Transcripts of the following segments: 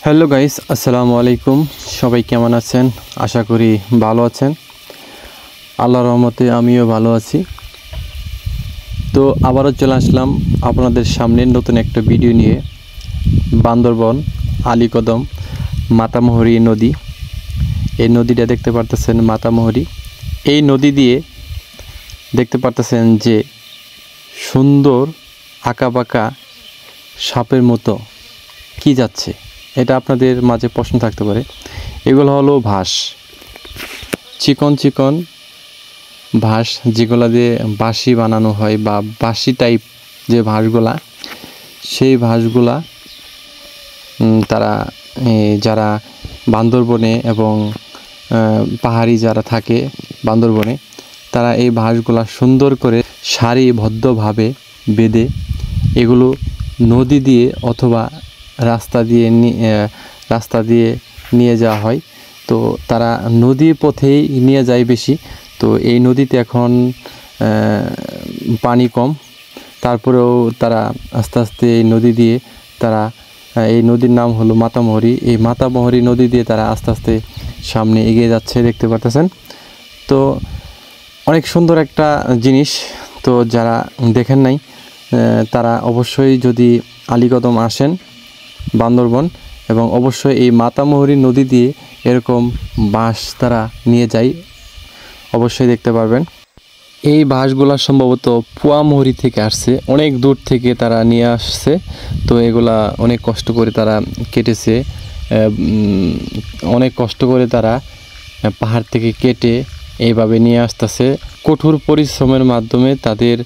Hello guys, আসসালামু আলাইকুম। সবাই কেমন আছেন? আশা করি ভালো আছেন। আল্লাহর রহমতে আমিও ভালো আছি। তো আবারও চলে আসলাম আপনাদের সামনে নতুন একটা ভিডিও নিয়ে। বান্দরবন আলীকদম মাতামুহুরী নদী, এই নদীটা দেখতে পারতেছেন মাতামুহুরী। এই নদী দিয়ে দেখতে পারতেছেন যে সুন্দর আঁকাবাঁকা সাপের মতো কি যাচ্ছে, এটা আপনাদের মাঝে প্রশ্ন থাকতে পারে। এগুলো হলো ভাস, চিকন চিকন ভাস, যেগুলো দিয়ে বাঁশি বানানো হয় বা বাঁশি টাইপ যে ভাসগুলা, সেই ভাসগুলা তারা যারা বান্দরবনে এবং পাহাড়ি যারা থাকে বান্দরবনে, তারা এই ভাসগুলা সুন্দর করে সারিবদ্ধভাবে বেঁধে এগুলো নদী দিয়ে অথবা রাস্তা দিয়ে নিয়ে যাওয়া হয়। তো তারা নদীর পথেই নিয়ে যায় বেশি। তো এই নদীতে এখন পানি কম, তারপরেও তারা আস্তে আস্তে এই নদী দিয়ে তারা, এই নদীর নাম হলো মাতামুহুরী, এই মাতামুহুরী নদী দিয়ে তারা আস্তে আস্তে সামনে এগিয়ে যাচ্ছে, দেখতে পারতেছেন। তো অনেক সুন্দর একটা জিনিস। তো যারা দেখেন নাই তারা অবশ্যই যদি আলীকদম আসেন বান্দরবন, এবং অবশ্যই এই মাতামুহুরী নদী দিয়ে এরকম বাঁশ তারা নিয়ে যায়, অবশ্যই দেখতে পারবেন। এই বাঁশগুলা সম্ভবত পোয়ামুহুরী থেকে আসছে, অনেক দূর থেকে তারা নিয়ে আসছে। তো এগুলা অনেক কষ্ট করে তারা কেটেছে, অনেক কষ্ট করে তারা পাহাড় থেকে কেটে এইভাবে নিয়ে আসতেছে। কঠোর পরিশ্রমের মাধ্যমে তাদের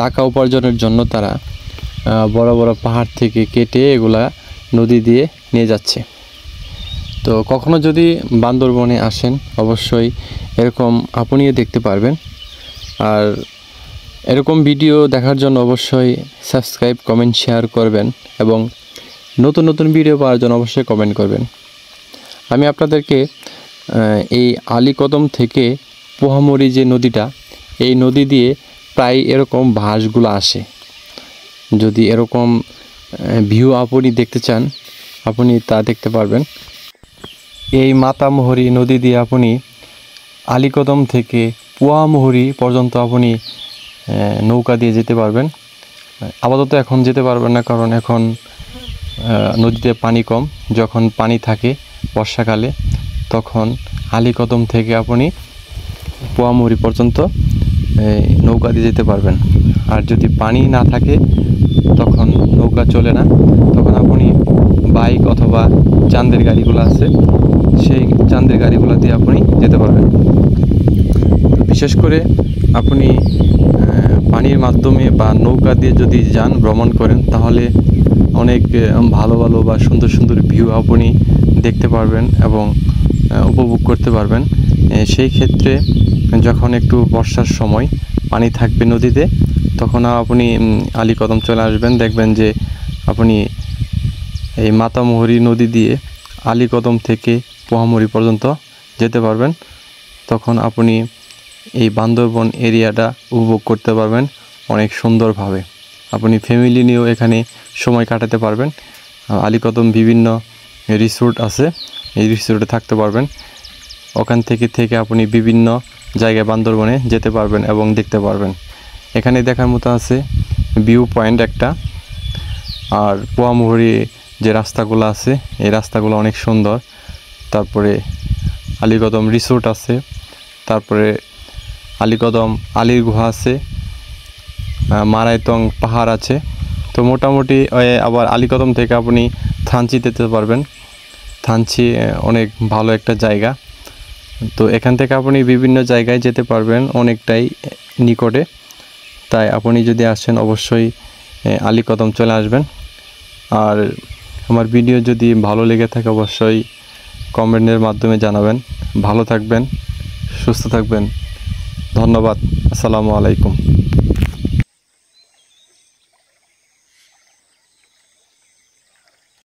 টাকা উপার্জনের জন্য তারা বড় বড় পাহাড় থেকে কেটে এগুলা নদী দিয়ে নিয়ে যাচ্ছে। তো কখনো যদি বান্দরবনে আসেন অবশ্যই এরকম আপনিও দেখতে পারবেন। আর এরকম ভিডিও দেখার জন্য অবশ্যই সাবস্ক্রাইব, কমেন্ট, শেয়ার করবেন এবং নতুন নতুন ভিডিও পাওয়ার জন্য অবশ্যই কমেন্ট করবেন। আমি আপনাদেরকে এই আলীকদম থেকে পোয়ামুহুরী যে নদীটা, এই নদী দিয়ে প্রায় এরকম ভাসগুলো আসে। যদি এরকম ভিউ আপনি দেখতে চান, আপনি তা দেখতে পারবেন। এই মাতামুহুরী নদী দিয়ে আপনি আলীকদম থেকে পোয়ামুহুরী পর্যন্ত আপনি নৌকা দিয়ে যেতে পারবেন। আপাতত এখন যেতে পারবেন না, কারণ এখন নদীতে পানি কম। যখন পানি থাকে বর্ষাকালে, তখন আলীকদম থেকে আপনি পোয়ামুহুরী পর্যন্ত নৌকা দিয়ে যেতে পারবেন। আর যদি পানি না থাকে তখন নৌকা চলে না, তখন আপনি বাইক অথবা চাঁদের গাড়িগুলো আছে, সেই চাঁদের গাড়িগুলো দিয়ে আপনি যেতে পারবেন। তো বিশেষ করে আপনি পানির মাধ্যমে বা নৌকা দিয়ে যদি যান, ভ্রমণ করেন, তাহলে অনেক ভালো ভালো বা সুন্দর সুন্দর ভিউ আপনি দেখতে পারবেন এবং উপভোগ করতে পারবেন। সেই ক্ষেত্রে যখন একটু বর্ষার সময় পানি থাকবে নদীতে, তখন আপনি আলীকদম চলে আসবেন, দেখবেন যে আপনি এই মাতামুহুরী নদী দিয়ে আলীকদম থেকে পোয়ামুহুরী পর্যন্ত যেতে পারবেন। তখন আপনি এই বান্দরবন এরিয়াটা উপভোগ করতে পারবেন অনেক সুন্দরভাবে। আপনি ফ্যামিলি নিয়েও এখানে সময় কাটাতে পারবেন। আলীকদম বিভিন্ন রিসোর্ট আছে, এই রিসোর্টে থাকতে পারবেন। ওখান থেকে আপনি বিভিন্ন জায়গায় বান্দরবনে যেতে পারবেন এবং দেখতে পারবেন। এখানে দেখার মতো আছে ভিউ পয়েন্ট একটা, আর পোয়ামুহুরী যে রাস্তাগুলো আছে, এই রাস্তাগুলো অনেক সুন্দর। তারপরে আলীকদম রিসোর্ট আছে, তারপরে আলীকদম আলীর গুহা আছে, মারাইতং পাহাড় আছে। তো মোটামুটি আবার আলীকদম থেকে আপনি থানচি যেতে পারবেন। থানচি অনেক ভালো একটা জায়গা। তো এখান থেকে আপনি বিভিন্ন জায়গায় যেতে পারবেন, অনেকটাই নিকটে। তাই আপনি যদি আসেন অবশ্যই আলীকদম চলে আসবেন। আর আমার ভিডিও যদি ভালো লেগে থাকে অবশ্যই কমেন্টের মাধ্যমে জানাবেন। ভালো থাকবেন, সুস্থ থাকবেন। ধন্যবাদ। আসসালামু আলাইকুম।